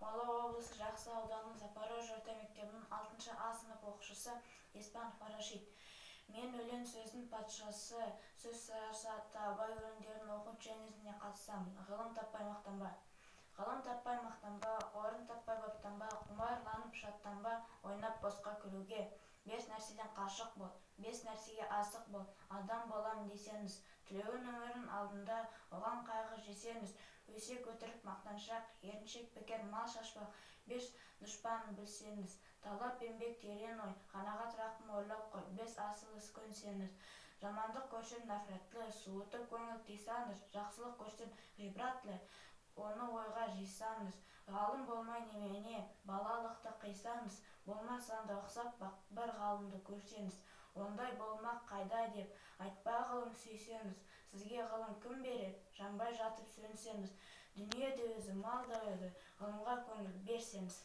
Ақмола облысы Жақсы ауданының Запорожье орта мектебінің 6 А сынып оқушысы Еспанов Рашид. Мен өлең сөздің патшасы, сөз саясаты, абай өлеңдерін оқу ченезіне қатысамын. Ғылым таппай мақтанба. Ғылым таппай мақтанба, орын таппай баптанба, құмарланып шаттанба, ойнап босқа күлуге. 5 нәрседен қашық бол, 5 нәрсеге асық бол, адам болам десеңіз, тілеуін өмірін алдында, оған қайғы жесеңіз, өсек өтірік мақтаншақ, еріншек бекер мал шашпақ, 5 дұшпанын білсеңіз, талап еңбек терең ой, қанағат рақым ойлап қой, 5 асыл іс көнсеңіз, жамандық көрсең нафратлы, суытып көңіл тыйсаңыз, жақсылық көрсең ғибратлы, оны ойға жисаңыз, ғалым болмай немене, балалықты қисаңыз, болмасаңда ұқсап бір ғалымды көрсеңіз, ондай болмақ қайда деп айтпа ғылым сүйсеңіз, сізге ғылым кім берер, жанбай жатып сөнсеңіз, дүние де өзі, мал да өзі, ғылымға көңіл берсеңіз.